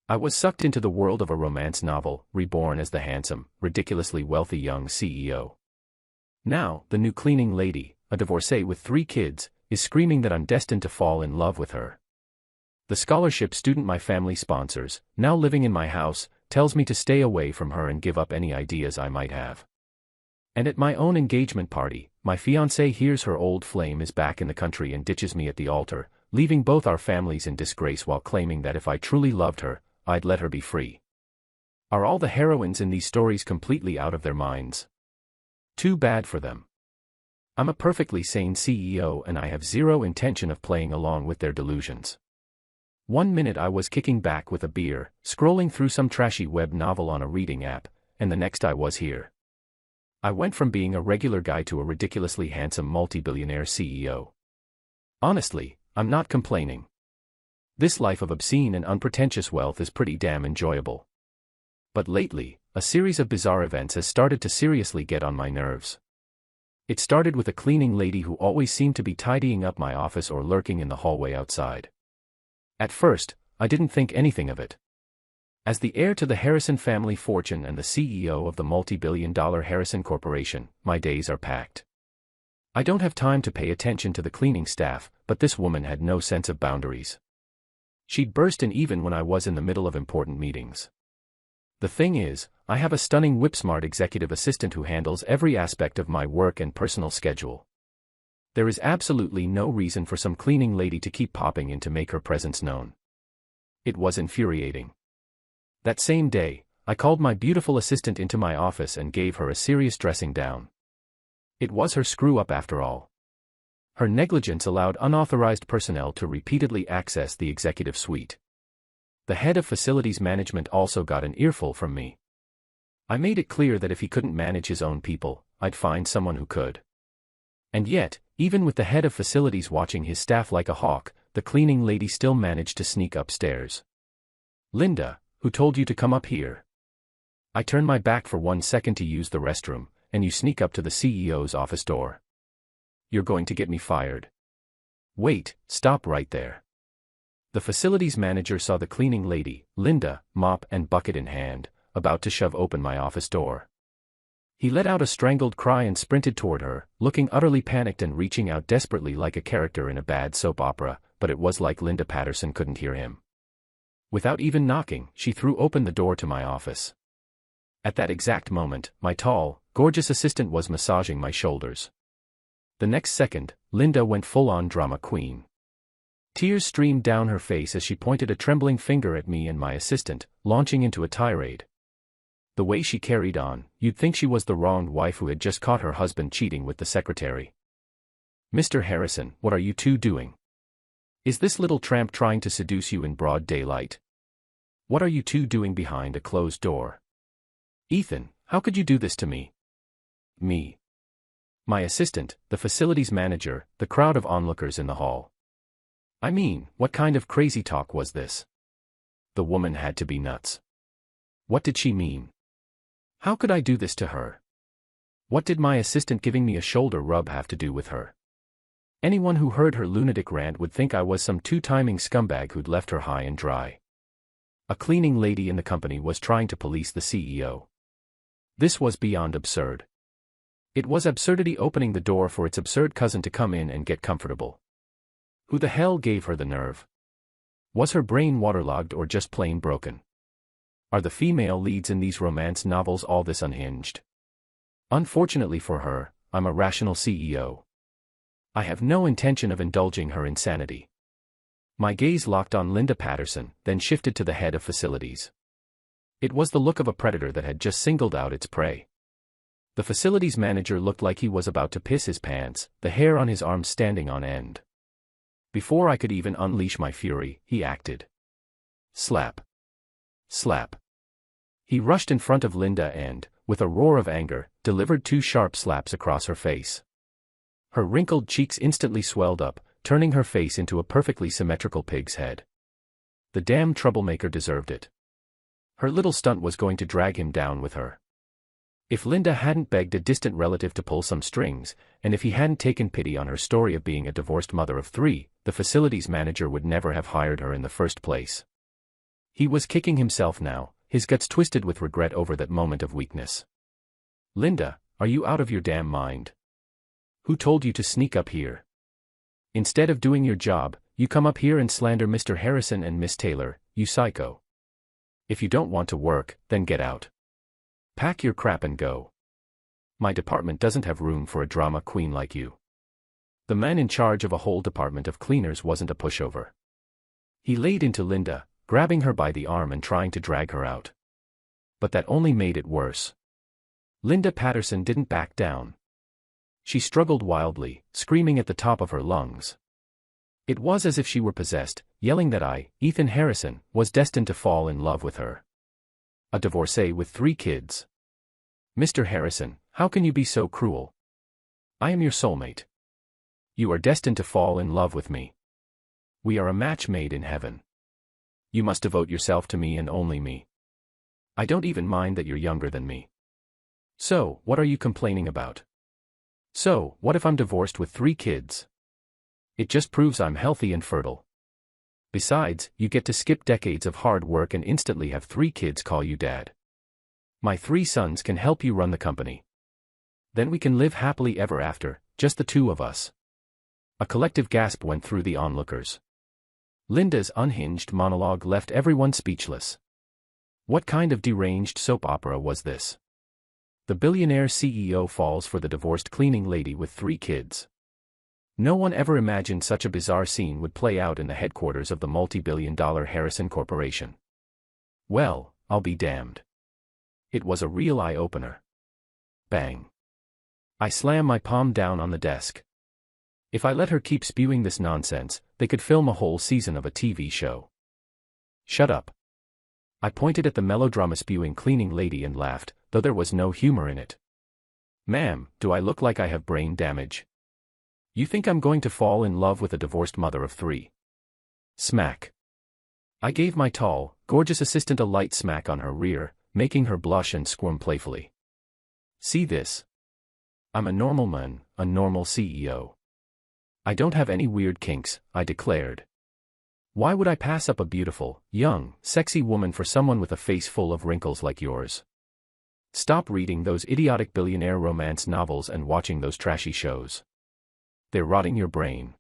I was sucked into the world of a romance novel, reborn as the handsome, ridiculously wealthy young CEO. Now, the new cleaning lady, a divorcee with 3 kids, is screaming that I'm destined to fall in love with her. The scholarship student my family sponsors, now living in my house, tells me to stay away from her and give up any ideas I might have. And at my own engagement party, my fiancée hears her old flame is back in the country and ditches me at the altar, leaving both our families in disgrace while claiming that if I truly loved her, I'd let her be free. Are all the heroines in these stories completely out of their minds? Too bad for them. I'm a perfectly sane CEO and I have zero intention of playing along with their delusions. One minute I was kicking back with a beer, scrolling through some trashy web novel on a reading app, and the next I was here. I went from being a regular guy to a ridiculously handsome multi-billionaire CEO. Honestly, I'm not complaining. This life of obscene and unpretentious wealth is pretty damn enjoyable. But lately, a series of bizarre events has started to seriously get on my nerves. It started with a cleaning lady who always seemed to be tidying up my office or lurking in the hallway outside. At first, I didn't think anything of it. As the heir to the Harrison family fortune and the CEO of the multi-billion-dollar Harrison Corporation, my days are packed. I don't have time to pay attention to the cleaning staff, but this woman had no sense of boundaries. She'd burst in even when I was in the middle of important meetings. The thing is, I have a stunning whip-smart executive assistant who handles every aspect of my work and personal schedule. There is absolutely no reason for some cleaning lady to keep popping in to make her presence known. It was infuriating. That same day, I called my beautiful assistant into my office and gave her a serious dressing down. It was her screw-up after all. Her negligence allowed unauthorized personnel to repeatedly access the executive suite. The head of facilities management also got an earful from me. I made it clear that if he couldn't manage his own people, I'd find someone who could. And yet, even with the head of facilities watching his staff like a hawk, the cleaning lady still managed to sneak upstairs. "Linda, who told you to come up here?" I turn my back for 1 second to use the restroom, and you sneak up to the CEO's office door. "You're going to get me fired." "Wait, stop right there." The facilities manager saw the cleaning lady, Linda, mop and bucket in hand, about to shove open my office door. He let out a strangled cry and sprinted toward her, looking utterly panicked and reaching out desperately like a character in a bad soap opera, but it was like Linda Patterson couldn't hear him. Without even knocking, she threw open the door to my office. At that exact moment, my tall, gorgeous assistant was massaging my shoulders. The next second, Linda went full-on drama queen. Tears streamed down her face as she pointed a trembling finger at me and my assistant, launching into a tirade. The way she carried on, you'd think she was the wronged wife who had just caught her husband cheating with the secretary. "Mr. Harrison, what are you two doing? Is this little tramp trying to seduce you in broad daylight? What are you two doing behind a closed door? Ethan, how could you do this to me?" Me. My assistant, the facilities manager, the crowd of onlookers in the hall. I mean, what kind of crazy talk was this? The woman had to be nuts. What did she mean? How could I do this to her? What did my assistant giving me a shoulder rub have to do with her? Anyone who heard her lunatic rant would think I was some two-timing scumbag who'd left her high and dry. A cleaning lady in the company was trying to police the CEO. This was beyond absurd. It was absurdity opening the door for its absurd cousin to come in and get comfortable. Who the hell gave her the nerve? Was her brain waterlogged or just plain broken? Are the female leads in these romance novels all this unhinged? Unfortunately for her, I'm a rational CEO. I have no intention of indulging her insanity. My gaze locked on Linda Patterson, then shifted to the head of facilities. It was the look of a predator that had just singled out its prey. The facilities manager looked like he was about to piss his pants, the hair on his arms standing on end. Before I could even unleash my fury, he acted. Slap. Slap. He rushed in front of Linda and, with a roar of anger, delivered 2 sharp slaps across her face. Her wrinkled cheeks instantly swelled up, turning her face into a perfectly symmetrical pig's head. The damn troublemaker deserved it. Her little stunt was going to drag him down with her. If Linda hadn't begged a distant relative to pull some strings, and if he hadn't taken pity on her story of being a divorced mother of 3, the facilities manager would never have hired her in the first place. He was kicking himself now, his guts twisted with regret over that moment of weakness. Linda, are you out of your damn mind? Who told you to sneak up here? Instead of doing your job, you come up here and slander Mr. Harrison and Miss Taylor, you psycho. If you don't want to work, then get out. Pack your crap and go. My department doesn't have room for a drama queen like you. The man in charge of a whole department of cleaners wasn't a pushover. He laid into Linda, grabbing her by the arm and trying to drag her out. But that only made it worse. Linda Patterson didn't back down. She struggled wildly, screaming at the top of her lungs. It was as if she were possessed, yelling that I, Ethan Harrison, was destined to fall in love with her. A divorcee with 3 kids. Mr. Harrison, how can you be so cruel? I am your soulmate. You are destined to fall in love with me. We are a match made in heaven. You must devote yourself to me and only me. I don't even mind that you're younger than me. So, what are you complaining about? So, what if I'm divorced with 3 kids? It just proves I'm healthy and fertile. Besides, you get to skip decades of hard work and instantly have 3 kids call you dad. My 3 sons can help you run the company. Then we can live happily ever after, just the 2 of us. A collective gasp went through the onlookers. Linda's unhinged monologue left everyone speechless. What kind of deranged soap opera was this? The billionaire CEO falls for the divorced cleaning lady with 3 kids. No one ever imagined such a bizarre scene would play out in the headquarters of the multi-billion-dollar Harrison Corporation. Well, I'll be damned. It was a real eye-opener. Bang. I slam my palm down on the desk. If I let her keep spewing this nonsense, they could film a whole season of a TV show. Shut up. I pointed at the melodrama-spewing cleaning lady and laughed, though there was no humor in it. Ma'am, do I look like I have brain damage? You think I'm going to fall in love with a divorced mother of 3? Smack. I gave my tall, gorgeous assistant a light smack on her rear, making her blush and squirm playfully. See this? I'm a normal man, a normal CEO. I don't have any weird kinks, I declared. Why would I pass up a beautiful, young, sexy woman for someone with a face full of wrinkles like yours? Stop reading those idiotic billionaire romance novels and watching those trashy shows. They're rotting your brain.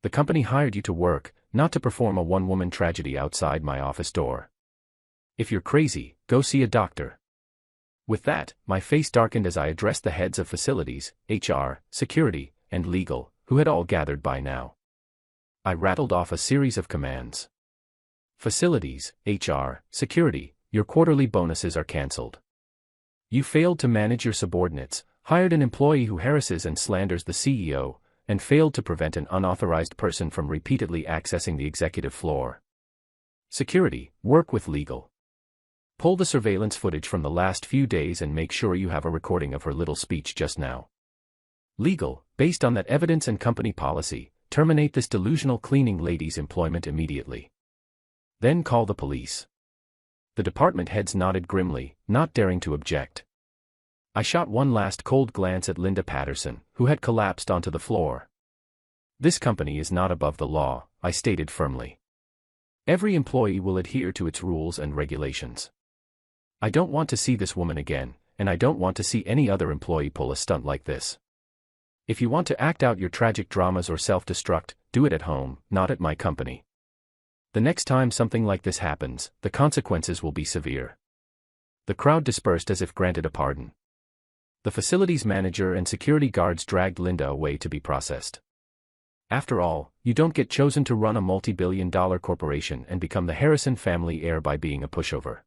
The company hired you to work, not to perform a one-woman tragedy outside my office door. If you're crazy, go see a doctor. With that, my face darkened as I addressed the heads of facilities, HR, security, and legal, who had all gathered by now. I rattled off a series of commands. Facilities, HR, security, your quarterly bonuses are cancelled. You failed to manage your subordinates, hired an employee who harasses and slanders the CEO, and failed to prevent an unauthorized person from repeatedly accessing the executive floor. Security, work with legal. Pull the surveillance footage from the last few days and make sure you have a recording of her little speech just now. Legal, based on that evidence and company policy, terminate this delusional cleaning lady's employment immediately. Then call the police. The department heads nodded grimly, not daring to object. I shot one last cold glance at Linda Patterson, who had collapsed onto the floor. This company is not above the law, I stated firmly. Every employee will adhere to its rules and regulations. I don't want to see this woman again, and I don't want to see any other employee pull a stunt like this. If you want to act out your tragic dramas or self-destruct, do it at home, not at my company. The next time something like this happens, the consequences will be severe. The crowd dispersed as if granted a pardon. The facilities manager and security guards dragged Linda away to be processed. After all, you don't get chosen to run a multi-billion-dollar corporation and become the Harrison family heir by being a pushover.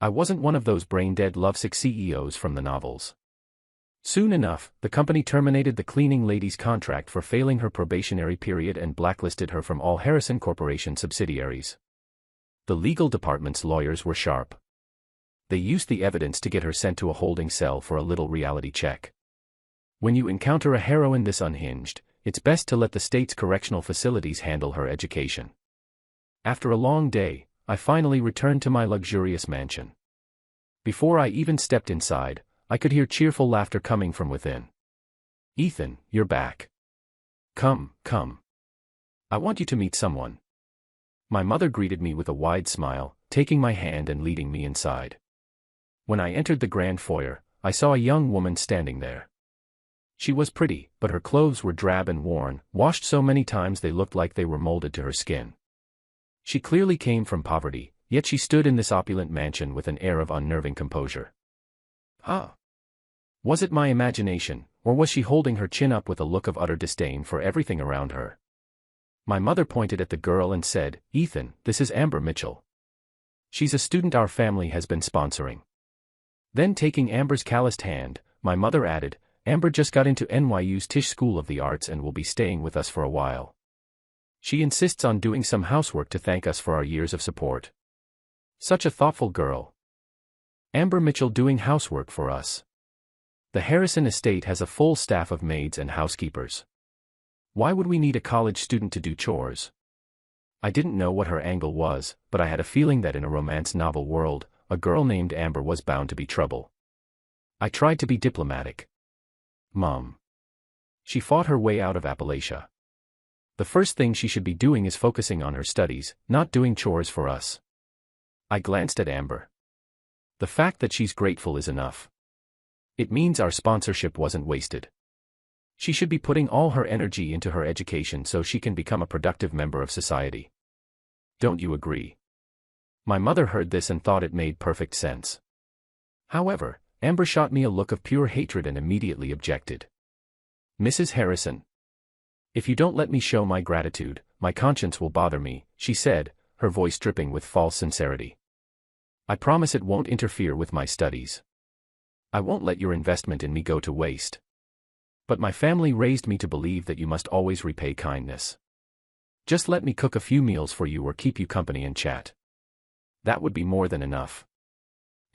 I wasn't one of those brain-dead lovesick CEOs from the novels. Soon enough, the company terminated the cleaning lady's contract for failing her probationary period and blacklisted her from all Harrison Corporation subsidiaries. The legal department's lawyers were sharp. They used the evidence to get her sent to a holding cell for a little reality check. When you encounter a heroine this unhinged, it's best to let the state's correctional facilities handle her education. After a long day, I finally returned to my luxurious mansion. Before I even stepped inside, I could hear cheerful laughter coming from within. Ethan, you're back. Come, come. I want you to meet someone. My mother greeted me with a wide smile, taking my hand and leading me inside. When I entered the grand foyer, I saw a young woman standing there. She was pretty, but her clothes were drab and worn, washed so many times they looked like they were molded to her skin. She clearly came from poverty, yet she stood in this opulent mansion with an air of unnerving composure. Ah! Was it my imagination, or was she holding her chin up with a look of utter disdain for everything around her? My mother pointed at the girl and said, "Ethan, this is Amber Mitchell. She's a student our family has been sponsoring." Then taking Amber's calloused hand, my mother added, "Amber just got into NYU's Tisch School of the Arts and will be staying with us for a while. She insists on doing some housework to thank us for our years of support." Such a thoughtful girl. Amber Mitchell doing housework for us. The Harrison estate has a full staff of maids and housekeepers. Why would we need a college student to do chores? I didn't know what her angle was, but I had a feeling that in a romance novel world, a girl named Amber was bound to be trouble. I tried to be diplomatic. "Mom." She fought her way out of Appalachia. "The first thing she should be doing is focusing on her studies, not doing chores for us." I glanced at Amber. The fact that she's grateful is enough. It means our sponsorship wasn't wasted. She should be putting all her energy into her education so she can become a productive member of society. Don't you agree? My mother heard this and thought it made perfect sense. However, Amber shot me a look of pure hatred and immediately objected. "Mrs. Harrison, if you don't let me show my gratitude, my conscience will bother me," she said, her voice dripping with false sincerity. "I promise it won't interfere with my studies. I won't let your investment in me go to waste. But my family raised me to believe that you must always repay kindness. Just let me cook a few meals for you or keep you company and chat. That would be more than enough."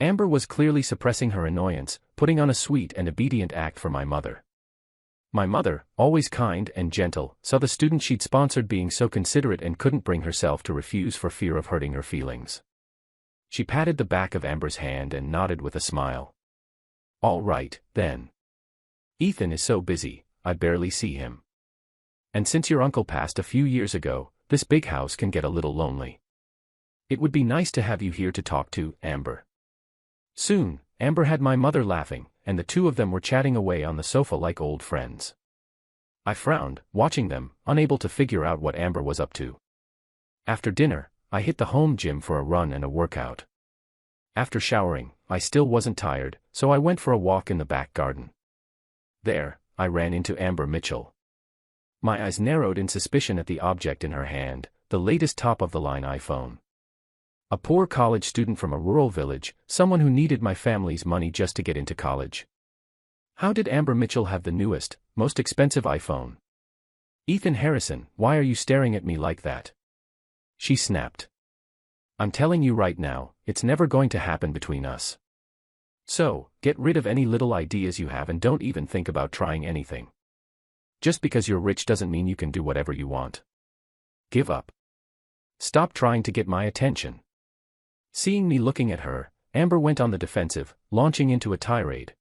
Amber was clearly suppressing her annoyance, putting on a sweet and obedient act for my mother. My mother, always kind and gentle, saw the student she'd sponsored being so considerate and couldn't bring herself to refuse for fear of hurting her feelings. She patted the back of Amber's hand and nodded with a smile. "All right, then. Ethan is so busy, I barely see him. And since your uncle passed a few years ago, this big house can get a little lonely. It would be nice to have you here to talk to, Amber." Soon, Amber had my mother laughing, and the two of them were chatting away on the sofa like old friends. I frowned, watching them, unable to figure out what Amber was up to. After dinner, I hit the home gym for a run and a workout. After showering, I still wasn't tired, so I went for a walk in the back garden. There, I ran into Amber Mitchell. My eyes narrowed in suspicion at the object in her hand, the latest top-of-the-line iPhone. A poor college student from a rural village, someone who needed my family's money just to get into college. How did Amber Mitchell have the newest, most expensive iPhone? "Ethan Harrison, why are you staring at me like that?" she snapped. "I'm telling you right now, it's never going to happen between us. So, get rid of any little ideas you have and don't even think about trying anything. Just because you're rich doesn't mean you can do whatever you want. Give up. Stop trying to get my attention." Seeing me looking at her, Amber went on the defensive, launching into a tirade.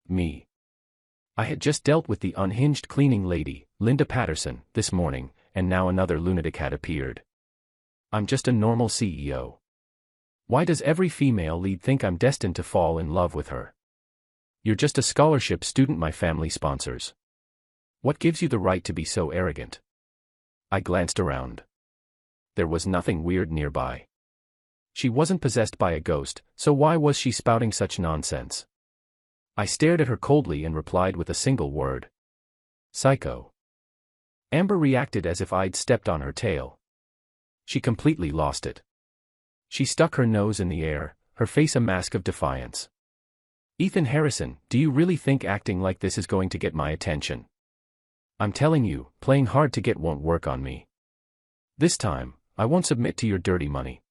Me. I had just dealt with the unhinged cleaning lady, Linda Patterson, this morning, and now another lunatic had appeared. I'm just a normal CEO. Why does every female lead think I'm destined to fall in love with her? You're just a scholarship student my family sponsors. What gives you the right to be so arrogant? I glanced around. There was nothing weird nearby. She wasn't possessed by a ghost, so why was she spouting such nonsense? I stared at her coldly and replied with a single word. Psycho. Amber reacted as if I'd stepped on her tail. She completely lost it. She stuck her nose in the air, her face a mask of defiance. "Ethan Harrison, do you really think acting like this is going to get my attention? I'm telling you, playing hard to get won't work on me. This time, I won't submit to your dirty money.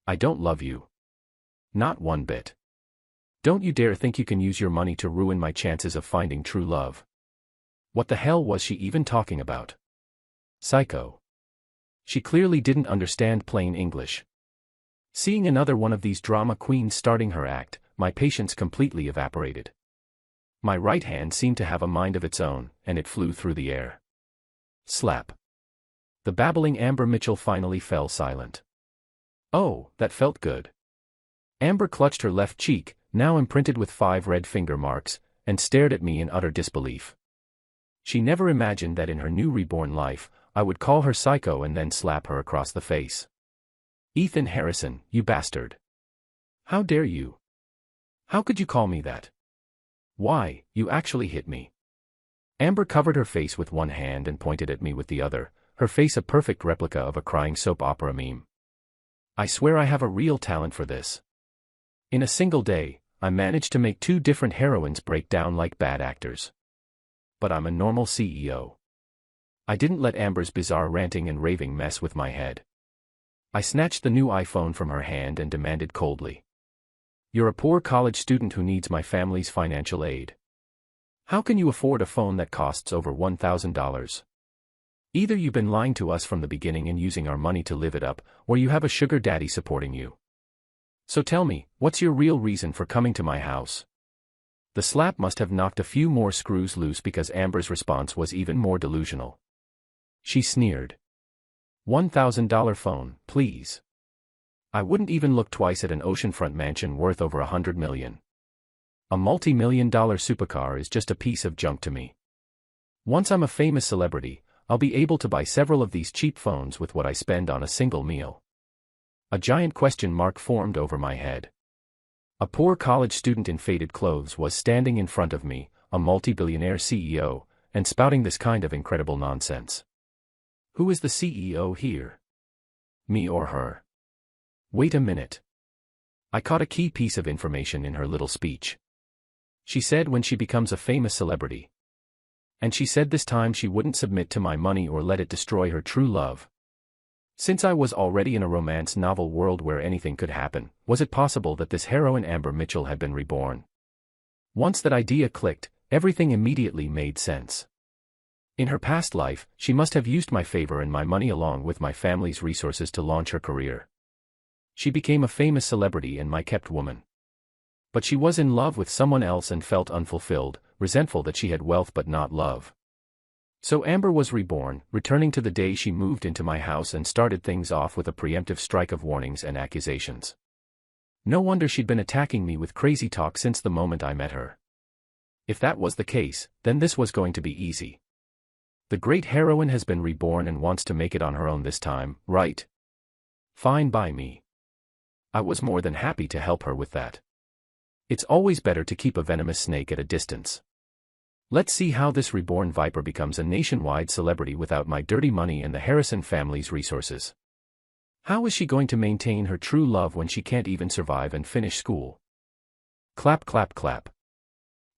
I don't love you. Not one bit. Don't you dare think you can use your money to ruin my chances of finding true love." What the hell was she even talking about? Psycho. She clearly didn't understand plain English. Seeing another one of these drama queens starting her act, my patience completely evaporated. My right hand seemed to have a mind of its own, and it flew through the air. Slap. The babbling Amber Mitchell finally fell silent. Oh, that felt good. Amber clutched her left cheek, now imprinted with 5 red finger marks, and stared at me in utter disbelief. She never imagined that in her new reborn life, I would call her psycho and then slap her across the face. Ethan Harrison, you bastard. How dare you? How could you call me that? Why, you actually hit me. Amber covered her face with one hand and pointed at me with the other, her face a perfect replica of a crying soap opera meme. I swear I have a real talent for this. In a single day, I managed to make 2 different heroines break down like bad actors. But I'm a normal CEO. I didn't let Amber's bizarre ranting and raving mess with my head. I snatched the new iPhone from her hand and demanded coldly. You're a poor college student who needs my family's financial aid. How can you afford a phone that costs over $1,000? Either you've been lying to us from the beginning and using our money to live it up, or you have a sugar daddy supporting you. So tell me, what's your real reason for coming to my house? The slap must have knocked a few more screws loose because Amber's response was even more delusional. She sneered. $1,000 phone, please. I wouldn't even look twice at an oceanfront mansion worth over $100 million. A multi-million-dollar supercar is just a piece of junk to me. Once I'm a famous celebrity, I'll be able to buy several of these cheap phones with what I spend on a single meal. A giant question mark formed over my head. A poor college student in faded clothes was standing in front of me, a multi-billionaire CEO, and spouting this kind of incredible nonsense. Who is the CEO here? Me or her? Wait a minute. I caught a key piece of information in her little speech. She said when she becomes a famous celebrity. And she said this time she wouldn't submit to my money or let it destroy her true love. Since I was already in a romance novel world where anything could happen, was it possible that this heroine Amber Mitchell had been reborn? Once that idea clicked, everything immediately made sense. In her past life, she must have used my favor and my money along with my family's resources to launch her career. She became a famous celebrity and my kept woman. But she was in love with someone else and felt unfulfilled, resentful that she had wealth but not love. So Amber was reborn, returning to the day she moved into my house and started things off with a preemptive strike of warnings and accusations. No wonder she'd been attacking me with crazy talk since the moment I met her. If that was the case, then this was going to be easy. The great heroine has been reborn and wants to make it on her own this time, right? Fine by me. I was more than happy to help her with that. It's always better to keep a venomous snake at a distance. Let's see how this reborn viper becomes a nationwide celebrity without my dirty money and the Harrison family's resources. How is she going to maintain her true love when she can't even survive and finish school? Clap, clap, clap.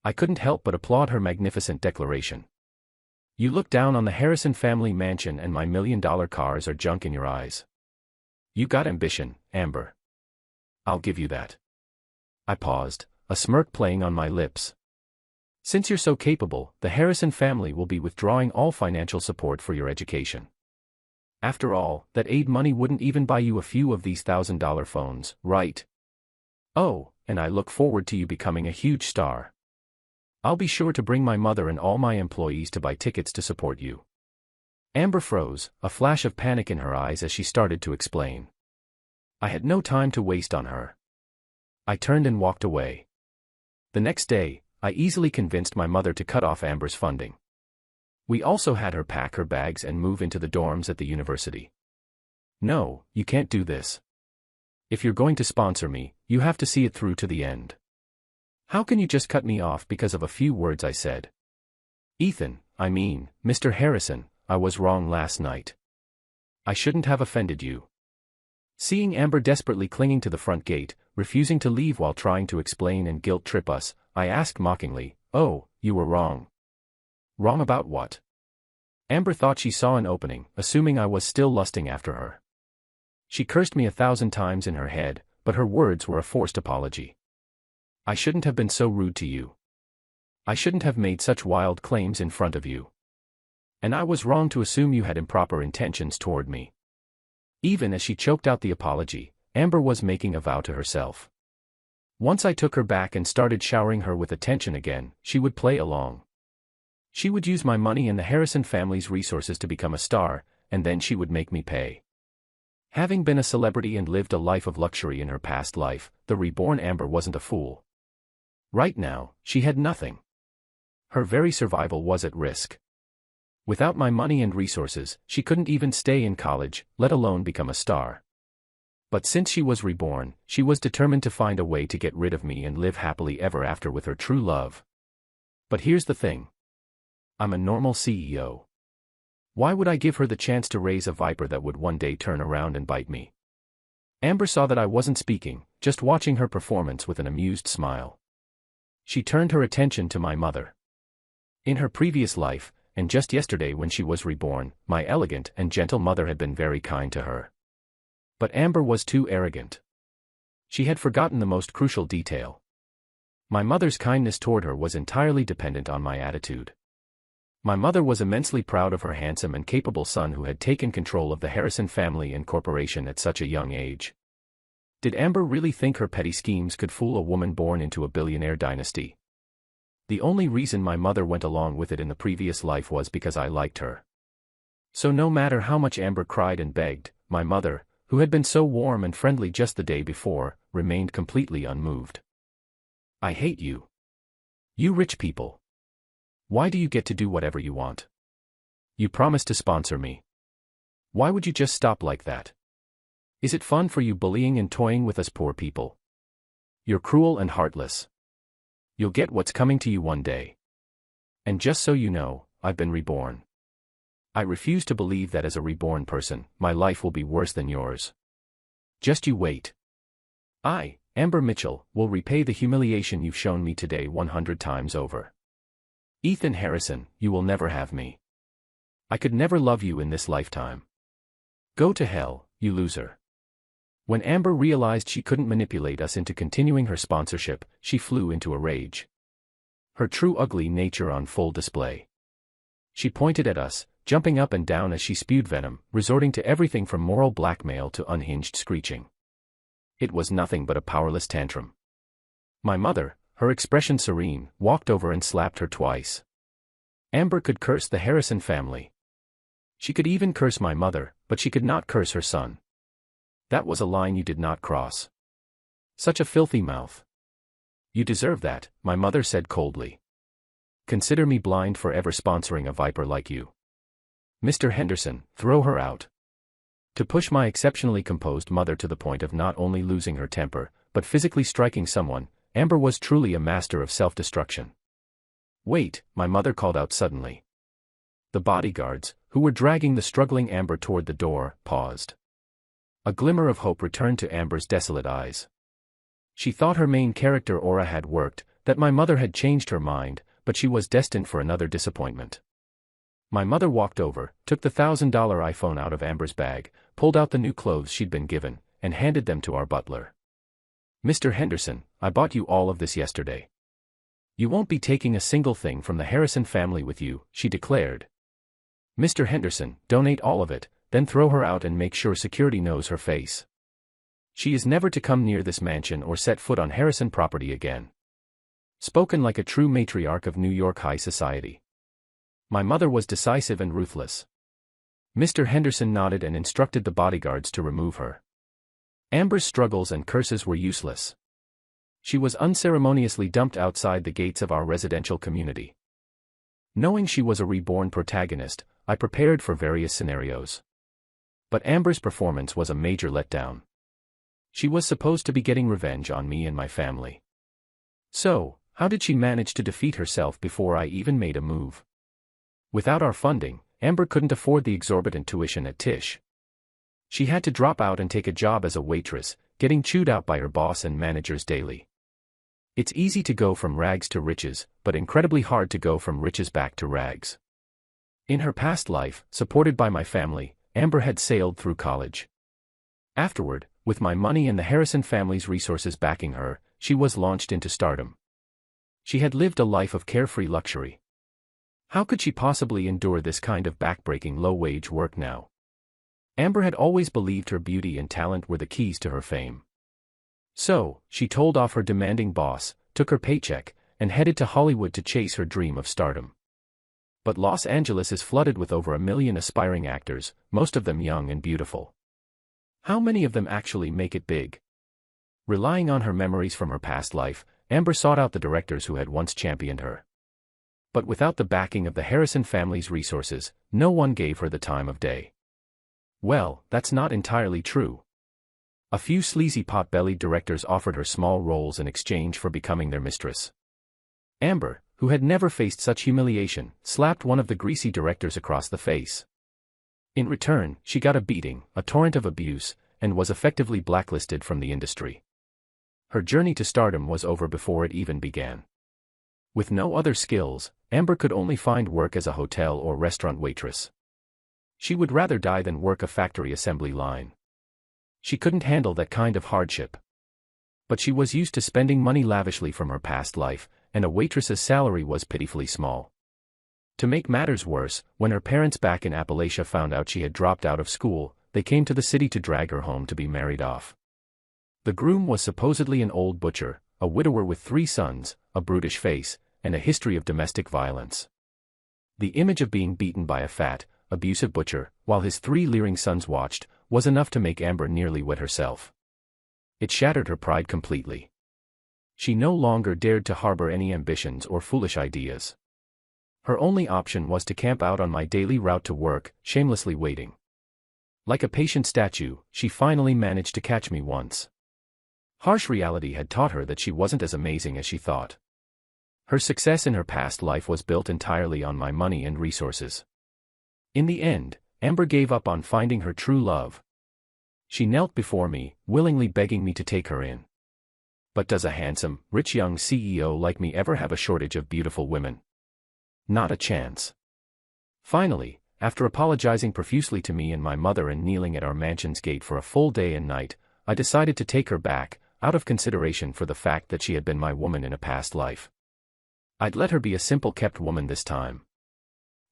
I couldn't help but applaud her magnificent declaration. You look down on the Harrison family mansion and my $1 million cars are junk in your eyes. You got ambition, Amber. I'll give you that. I paused, a smirk playing on my lips. Since you're so capable, the Harrison family will be withdrawing all financial support for your education. After all, that aid money wouldn't even buy you a few of these $1,000 phones, right? Oh, and I look forward to you becoming a huge star. I'll be sure to bring my mother and all my employees to buy tickets to support you. Amber froze, a flash of panic in her eyes as she started to explain. I had no time to waste on her. I turned and walked away. The next day, I easily convinced my mother to cut off Amber's funding. We also had her pack her bags and move into the dorms at the university. No, you can't do this. If you're going to sponsor me, you have to see it through to the end. How can you just cut me off because of a few words I said? Ethan, Mr. Harrison, I was wrong last night. I shouldn't have offended you. Seeing Amber desperately clinging to the front gate, refusing to leave while trying to explain and guilt trip us, I asked mockingly, "Oh, you were wrong." Wrong about what? Amber thought she saw an opening, assuming I was still lusting after her. She cursed me 1,000 times in her head, but her words were a forced apology. I shouldn't have been so rude to you. I shouldn't have made such wild claims in front of you. And I was wrong to assume you had improper intentions toward me. Even as she choked out the apology, Amber was making a vow to herself. Once I took her back and started showering her with attention again, she would play along. She would use my money and the Harrison family's resources to become a star, and then she would make me pay. Having been a celebrity and lived a life of luxury in her past life, the reborn Amber wasn't a fool. Right now, she had nothing. Her very survival was at risk. Without my money and resources, she couldn't even stay in college, let alone become a star. But since she was reborn, she was determined to find a way to get rid of me and live happily ever after with her true love. But here's the thing. I'm a normal CEO. Why would I give her the chance to raise a viper that would one day turn around and bite me? Amber saw that I wasn't speaking, just watching her performance with an amused smile. She turned her attention to my mother. In her previous life, and just yesterday when she was reborn, my elegant and gentle mother had been very kind to her. But Amber was too arrogant. She had forgotten the most crucial detail. My mother's kindness toward her was entirely dependent on my attitude. My mother was immensely proud of her handsome and capable son who had taken control of the Harrison family and corporation at such a young age. Did Amber really think her petty schemes could fool a woman born into a billionaire dynasty? The only reason my mother went along with it in the previous life was because I liked her. So no matter how much Amber cried and begged, my mother, who had been so warm and friendly just the day before, remained completely unmoved. I hate you. You rich people. Why do you get to do whatever you want? You promised to sponsor me. Why would you just stop like that? Is it fun for you bullying and toying with us poor people? You're cruel and heartless. You'll get what's coming to you one day. And just so you know, I've been reborn. I refuse to believe that as a reborn person, my life will be worse than yours. Just you wait. I, Amber Mitchell, will repay the humiliation you've shown me today 100 times over. Ethan Harrison, you will never have me. I could never love you in this lifetime. Go to hell, you loser. When Amber realized she couldn't manipulate us into continuing her sponsorship, she flew into a rage. Her true ugly nature on full display. She pointed at us, jumping up and down as she spewed venom, resorting to everything from moral blackmail to unhinged screeching. It was nothing but a powerless tantrum. My mother, her expression serene, walked over and slapped her twice. Amber could curse the Harrison family. She could even curse my mother, but she could not curse her son. That was a line you did not cross. Such a filthy mouth. You deserve that, my mother said coldly. Consider me blind for ever sponsoring a viper like you. Mr. Henderson, throw her out. To push my exceptionally composed mother to the point of not only losing her temper, but physically striking someone, Amber was truly a master of self-destruction. Wait, my mother called out suddenly. The bodyguards, who were dragging the struggling Amber toward the door, paused. A glimmer of hope returned to Amber's desolate eyes. She thought her main character aura had worked, that my mother had changed her mind, but she was destined for another disappointment. My mother walked over, took the $1,000 iPhone out of Amber's bag, pulled out the new clothes she'd been given, and handed them to our butler. Mr. Henderson, I bought you all of this yesterday. You won't be taking a single thing from the Harrison family with you, she declared. Mr. Henderson, donate all of it, then throw her out and make sure security knows her face. She is never to come near this mansion or set foot on Harrison property again. Spoken like a true matriarch of New York high society. My mother was decisive and ruthless. Mr. Henderson nodded and instructed the bodyguards to remove her. Amber's struggles and curses were useless. She was unceremoniously dumped outside the gates of our residential community. Knowing she was a reborn protagonist, I prepared for various scenarios. But Amber's performance was a major letdown. She was supposed to be getting revenge on me and my family. So, how did she manage to defeat herself before I even made a move? Without our funding, Amber couldn't afford the exorbitant tuition at Tisch. She had to drop out and take a job as a waitress, getting chewed out by her boss and managers daily. It's easy to go from rags to riches, but incredibly hard to go from riches back to rags. In her past life, supported by my family, Amber had sailed through college. Afterward, with my money and the Harrison family's resources backing her, she was launched into stardom. She had lived a life of carefree luxury. How could she possibly endure this kind of backbreaking low-wage work now? Amber had always believed her beauty and talent were the keys to her fame. So, she told off her demanding boss, took her paycheck, and headed to Hollywood to chase her dream of stardom. But Los Angeles is flooded with over 1 million aspiring actors, most of them young and beautiful. How many of them actually make it big? Relying on her memories from her past life, Amber sought out the directors who had once championed her. But without the backing of the Harrison family's resources, no one gave her the time of day. Well, that's not entirely true. A few sleazy pot-bellied directors offered her small roles in exchange for becoming their mistress. Amber, who had never faced such humiliation, slapped one of the greasy directors across the face. In return, she got a beating, a torrent of abuse, and was effectively blacklisted from the industry. Her journey to stardom was over before it even began. With no other skills, Amber could only find work as a hotel or restaurant waitress. She would rather die than work a factory assembly line. She couldn't handle that kind of hardship. But she was used to spending money lavishly from her past life, and a waitress's salary was pitifully small. To make matters worse, when her parents back in Appalachia found out she had dropped out of school, they came to the city to drag her home to be married off. The groom was supposedly an old butcher, a widower with 3 sons, a brutish face, and a history of domestic violence. The image of being beaten by a fat, abusive butcher, while his 3 leering sons watched, was enough to make Amber nearly wet herself. It shattered her pride completely. She no longer dared to harbor any ambitions or foolish ideas. Her only option was to camp out on my daily route to work, shamelessly waiting. Like a patient statue, she finally managed to catch me once. Harsh reality had taught her that she wasn't as amazing as she thought. Her success in her past life was built entirely on my money and resources. In the end, Amber gave up on finding her true love. She knelt before me, willingly begging me to take her in. But does a handsome, rich young CEO like me ever have a shortage of beautiful women? Not a chance. Finally, after apologizing profusely to me and my mother and kneeling at our mansion's gate for a full day and night, I decided to take her back, out of consideration for the fact that she had been my woman in a past life. I'd let her be a simple-kept woman this time.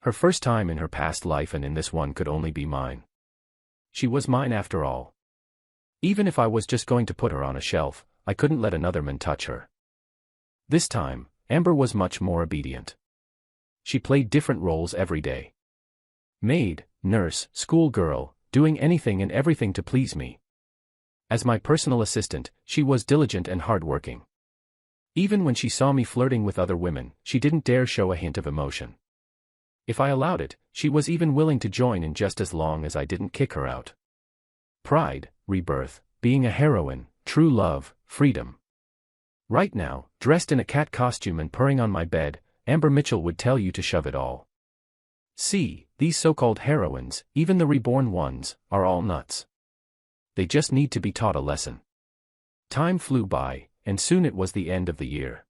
Her first time in her past life and in this one could only be mine. She was mine after all. Even if I was just going to put her on a shelf, I couldn't let another man touch her. This time, Amber was much more obedient. She played different roles every day. Maid, nurse, schoolgirl, doing anything and everything to please me. As my personal assistant, she was diligent and hardworking. Even when she saw me flirting with other women, she didn't dare show a hint of emotion. If I allowed it, she was even willing to join in just as long as I didn't kick her out. Pride, rebirth, being a heroine, true love, freedom. Right now, dressed in a cat costume and purring on my bed, Amber Mitchell would tell you to shove it all. See, these so-called heroines, even the reborn ones, are all nuts. They just need to be taught a lesson. Time flew by, and soon it was the end of the year.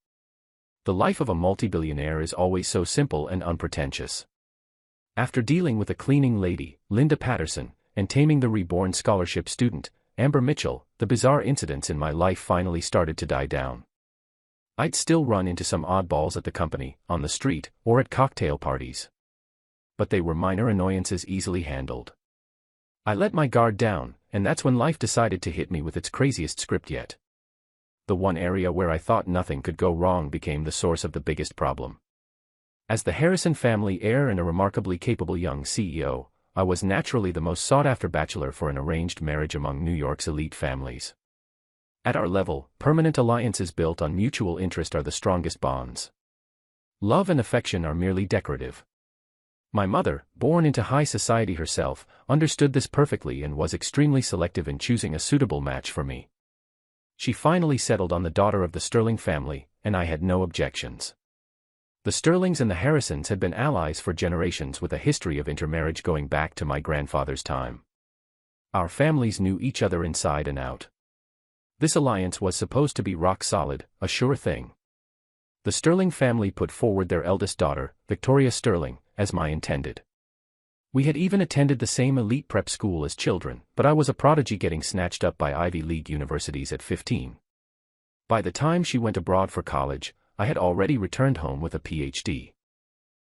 The life of a multi-billionaire is always so simple and unpretentious. After dealing with a cleaning lady, Linda Patterson, and taming the reborn scholarship student, Amber Mitchell, the bizarre incidents in my life finally started to die down. I'd still run into some oddballs at the company, on the street, or at cocktail parties. But they were minor annoyances easily handled. I let my guard down, and that's when life decided to hit me with its craziest script yet. The one area where I thought nothing could go wrong became the source of the biggest problem. As the Harrison family heir and a remarkably capable young CEO, I was naturally the most sought-after bachelor for an arranged marriage among New York's elite families. At our level, permanent alliances built on mutual interest are the strongest bonds. Love and affection are merely decorative. My mother, born into high society herself, understood this perfectly and was extremely selective in choosing a suitable match for me. She finally settled on the daughter of the Sterling family, and I had no objections. The Sterlings and the Harrisons had been allies for generations with a history of intermarriage going back to my grandfather's time. Our families knew each other inside and out. This alliance was supposed to be rock solid, a sure thing. The Sterling family put forward their eldest daughter, Victoria Sterling, as my intended. We had even attended the same elite prep school as children, but I was a prodigy getting snatched up by Ivy League universities at 15. By the time she went abroad for college, I had already returned home with a PhD.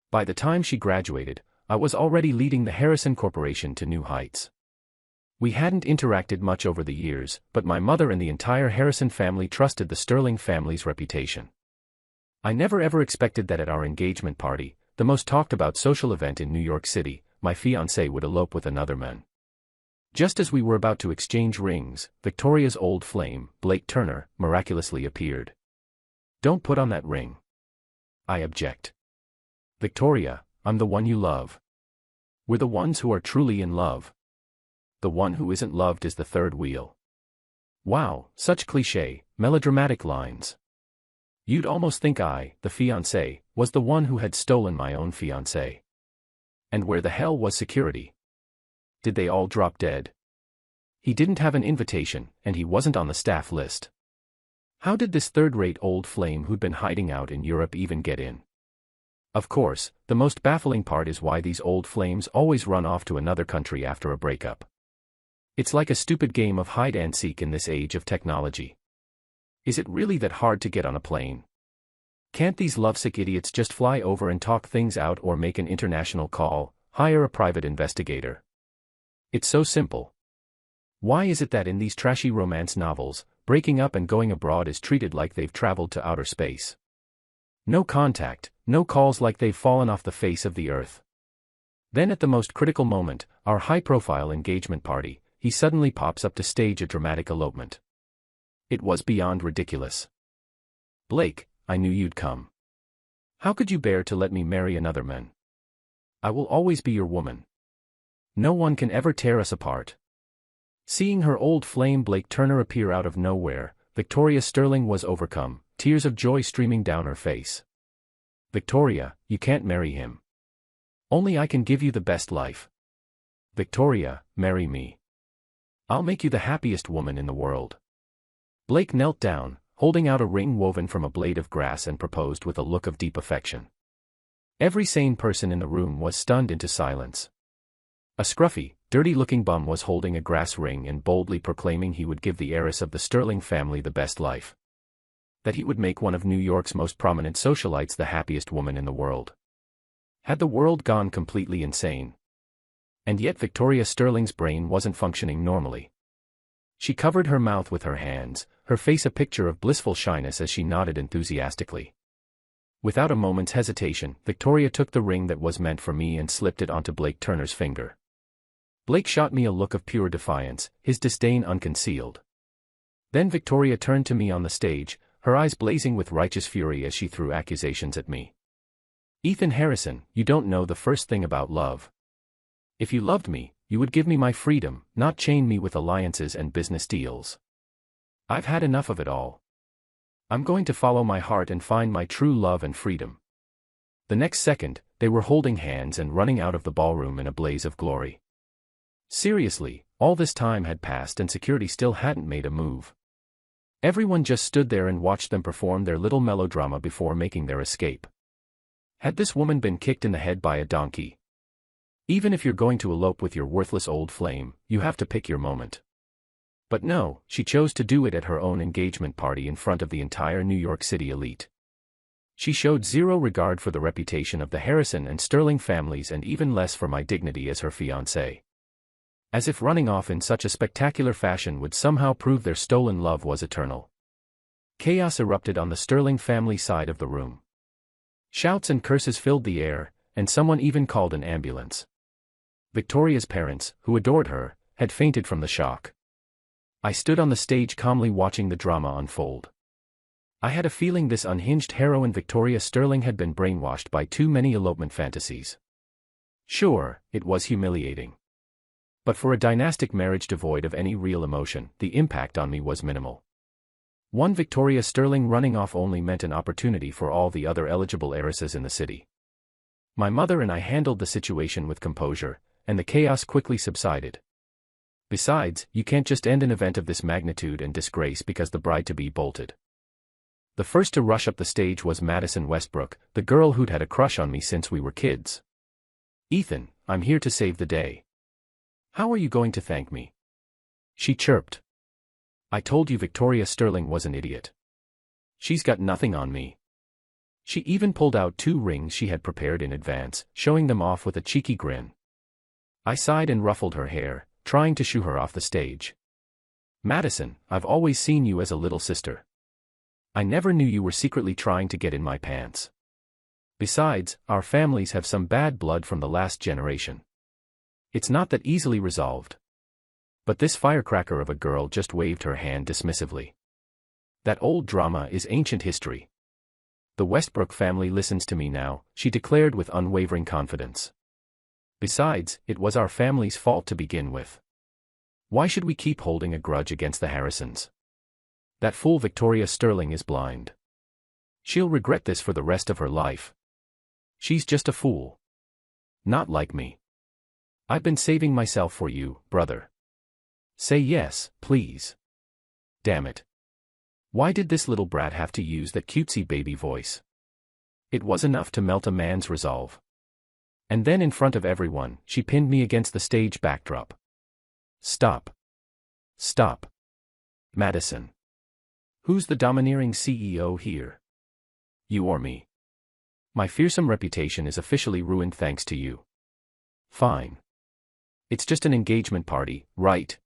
By the time she graduated, I was already leading the Harrison Corporation to new heights. We hadn't interacted much over the years, but my mother and the entire Harrison family trusted the Sterling family's reputation. I never ever expected that at our engagement party, the most talked about social event in New York City, my fiancé would elope with another man. Just as we were about to exchange rings, Victoria's old flame, Blake Turner, miraculously appeared. "Don't put on that ring." I object. "Victoria, I'm the one you love. We're the ones who are truly in love. The one who isn't loved is the third wheel." Wow, such cliché, melodramatic lines. You'd almost think I, the fiancé, was the one who had stolen my own fiancé. And where the hell was security? Did they all drop dead? He didn't have an invitation, and he wasn't on the staff list. How did this third-rate old flame who'd been hiding out in Europe even get in? Of course, the most baffling part is why these old flames always run off to another country after a breakup. It's like a stupid game of hide-and-seek in this age of technology. Is it really that hard to get on a plane? Can't these lovesick idiots just fly over and talk things out or make an international call, hire a private investigator? It's so simple. Why is it that in these trashy romance novels, breaking up and going abroad is treated like they've traveled to outer space? No contact, no calls, like they've fallen off the face of the earth. Then at the most critical moment, our high-profile engagement party, he suddenly pops up to stage a dramatic elopement. It was beyond ridiculous. "Blake, I knew you'd come. How could you bear to let me marry another man? I will always be your woman. No one can ever tear us apart." Seeing her old flame Blake Turner appear out of nowhere, Victoria Sterling was overcome, tears of joy streaming down her face. "Victoria, you can't marry him. Only I can give you the best life. Victoria, marry me. I'll make you the happiest woman in the world." Blake knelt down, holding out a ring woven from a blade of grass, and proposed with a look of deep affection. Every sane person in the room was stunned into silence. A scruffy, dirty-looking bum was holding a grass ring and boldly proclaiming he would give the heiress of the Sterling family the best life. That he would make one of New York's most prominent socialites the happiest woman in the world. Had the world gone completely insane? And yet Victoria Sterling's brain wasn't functioning normally. She covered her mouth with her hands, her face a picture of blissful shyness as she nodded enthusiastically. Without a moment's hesitation, Victoria took the ring that was meant for me and slipped it onto Blake Turner's finger. Blake shot me a look of pure defiance, his disdain unconcealed. Then Victoria turned to me on the stage, her eyes blazing with righteous fury as she threw accusations at me. "Ethan Harrison, you don't know the first thing about love. If you loved me, you would give me my freedom, not chain me with alliances and business deals. I've had enough of it all. I'm going to follow my heart and find my true love and freedom." The next second, they were holding hands and running out of the ballroom in a blaze of glory. Seriously, all this time had passed and security still hadn't made a move. Everyone just stood there and watched them perform their little melodrama before making their escape. Had this woman been kicked in the head by a donkey? Even if you're going to elope with your worthless old flame, you have to pick your moment. But no, she chose to do it at her own engagement party in front of the entire New York City elite. She showed zero regard for the reputation of the Harrison and Sterling families, and even less for my dignity as her fiancé. As if running off in such a spectacular fashion would somehow prove their stolen love was eternal. Chaos erupted on the Sterling family side of the room. Shouts and curses filled the air, and someone even called an ambulance. Victoria's parents, who adored her, had fainted from the shock. I stood on the stage calmly watching the drama unfold. I had a feeling this unhinged heroine Victoria Sterling had been brainwashed by too many elopement fantasies. Sure, it was humiliating. But for a dynastic marriage devoid of any real emotion, the impact on me was minimal. One Victoria Sterling running off only meant an opportunity for all the other eligible heiresses in the city. My mother and I handled the situation with composure, and the chaos quickly subsided. Besides, you can't just end an event of this magnitude and disgrace because the bride-to-be bolted. The first to rush up the stage was Madison Westbrook, the girl who'd had a crush on me since we were kids. "Ethan, I'm here to save the day. How are you going to thank me?" she chirped. "I told you Victoria Sterling was an idiot. She's got nothing on me." She even pulled out 2 rings she had prepared in advance, showing them off with a cheeky grin. I sighed and ruffled her hair, trying to shoo her off the stage. "Madison, I've always seen you as a little sister. I never knew you were secretly trying to get in my pants. Besides, our families have some bad blood from the last generation. It's not that easily resolved. But this firecracker of a girl just waved her hand dismissively. That old drama is ancient history. The Westbrook family listens to me now, she declared with unwavering confidence. Besides, it was our family's fault to begin with. Why should we keep holding a grudge against the Harrisons? That fool Victoria Sterling is blind. She'll regret this for the rest of her life. She's just a fool. Not like me. I've been saving myself for you, brother. Say yes, please. Damn it. Why did this little brat have to use that cutesy baby voice? It was enough to melt a man's resolve. And then in front of everyone, she pinned me against the stage backdrop. Stop. Stop. Madison. Who's the domineering CEO here? You or me? My fearsome reputation is officially ruined thanks to you. Fine. It's just an engagement party, right?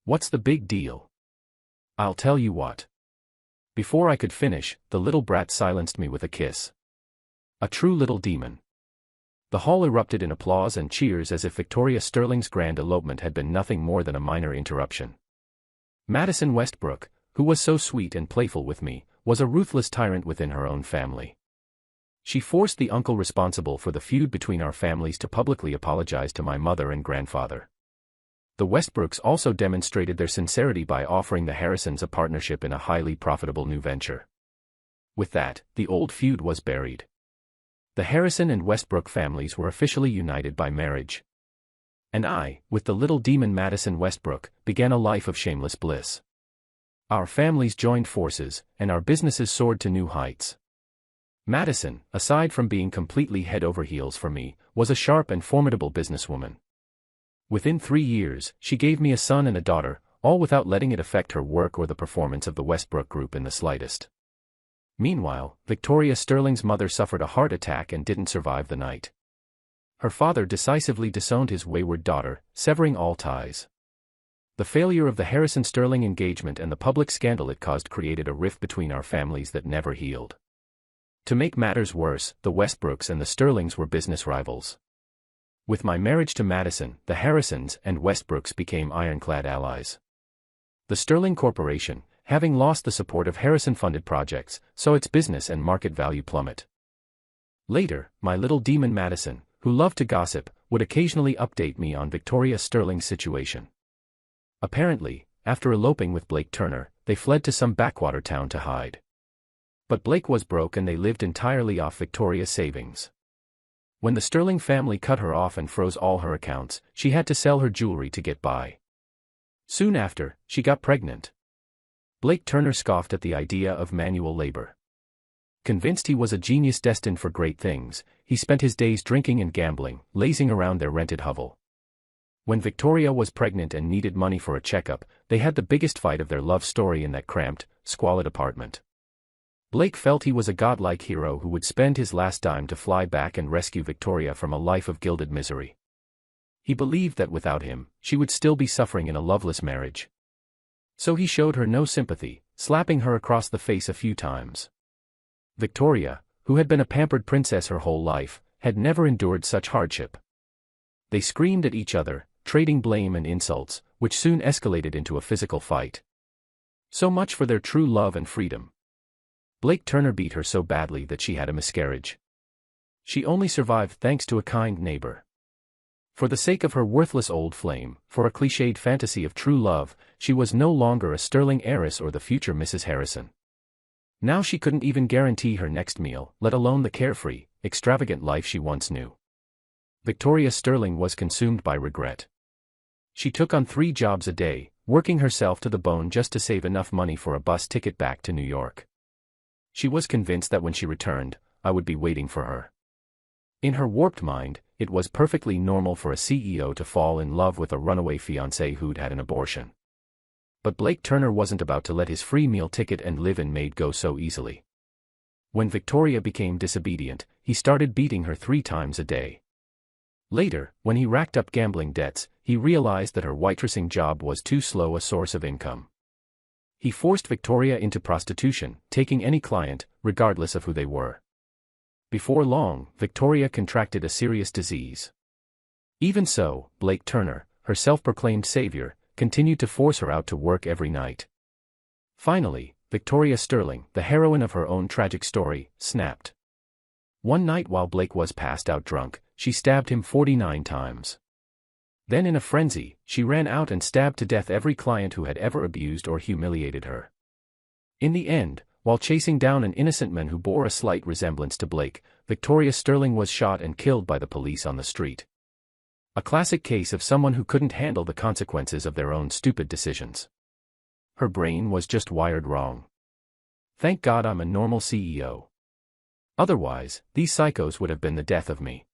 What's the big deal? I'll tell you what. Before I could finish, the little brat silenced me with a kiss. A true little demon. The hall erupted in applause and cheers as if Victoria Sterling's grand elopement had been nothing more than a minor interruption. Madison Westbrook, who was so sweet and playful with me, was a ruthless tyrant within her own family. She forced the uncle responsible for the feud between our families to publicly apologize to my mother and grandfather. The Westbrooks also demonstrated their sincerity by offering the Harrisons a partnership in a highly profitable new venture. With that, the old feud was buried. The Harrison and Westbrook families were officially united by marriage. And I, with the little demon Madison Westbrook, began a life of shameless bliss. Our families joined forces, and our businesses soared to new heights. Madison, aside from being completely head over heels for me, was a sharp and formidable businesswoman. Within 3 years, she gave me a son and a daughter, all without letting it affect her work or the performance of the Westbrook Group in the slightest. Meanwhile, Victoria Sterling's mother suffered a heart attack and didn't survive the night. Her father decisively disowned his wayward daughter, severing all ties. The failure of the Harrison-Sterling engagement and the public scandal it caused created a rift between our families that never healed. To make matters worse, the Westbrooks and the Sterlings were business rivals. With my marriage to Madison, the Harrisons and Westbrooks became ironclad allies. The Sterling Corporation, having lost the support of Harrison-funded projects, saw its business and market value plummet. Later, my little demon Madison, who loved to gossip, would occasionally update me on Victoria Sterling's situation. Apparently, after eloping with Blake Turner, they fled to some backwater town to hide. But Blake was broke and they lived entirely off Victoria's savings. When the Sterling family cut her off and froze all her accounts, she had to sell her jewelry to get by. Soon after, she got pregnant. Blake Turner scoffed at the idea of manual labor. Convinced he was a genius destined for great things, he spent his days drinking and gambling, lazing around their rented hovel. When Victoria was pregnant and needed money for a checkup, they had the biggest fight of their love story in that cramped, squalid apartment. Blake felt he was a godlike hero who would spend his last dime to fly back and rescue Victoria from a life of gilded misery. He believed that without him, she would still be suffering in a loveless marriage. So he showed her no sympathy, slapping her across the face a few times. Victoria, who had been a pampered princess her whole life, had never endured such hardship. They screamed at each other, trading blame and insults, which soon escalated into a physical fight. So much for their true love and freedom. Blake Turner beat her so badly that she had a miscarriage. She only survived thanks to a kind neighbor. For the sake of her worthless old flame, for a cliched fantasy of true love, she was no longer a Sterling heiress or the future Mrs. Harrison. Now she couldn't even guarantee her next meal, let alone the carefree, extravagant life she once knew. Victoria Sterling was consumed by regret. She took on 3 jobs a day, working herself to the bone just to save enough money for a bus ticket back to New York. She was convinced that when she returned, I would be waiting for her. In her warped mind, it was perfectly normal for a CEO to fall in love with a runaway fiancé who'd had an abortion. But Blake Turner wasn't about to let his free meal ticket and live-in maid go so easily. When Victoria became disobedient, he started beating her 3 times a day. Later, when he racked up gambling debts, he realized that her waitressing job was too slow a source of income. He forced Victoria into prostitution, taking any client, regardless of who they were. Before long, Victoria contracted a serious disease. Even so, Blake Turner, her self-proclaimed savior, continued to force her out to work every night. Finally, Victoria Sterling, the heroine of her own tragic story, snapped. One night while Blake was passed out drunk, she stabbed him 49 times. Then in a frenzy, she ran out and stabbed to death every client who had ever abused or humiliated her. In the end, while chasing down an innocent man who bore a slight resemblance to Blake, Victoria Sterling was shot and killed by the police on the street. A classic case of someone who couldn't handle the consequences of their own stupid decisions. Her brain was just wired wrong. Thank God I'm a normal CEO. Otherwise, these psychos would have been the death of me.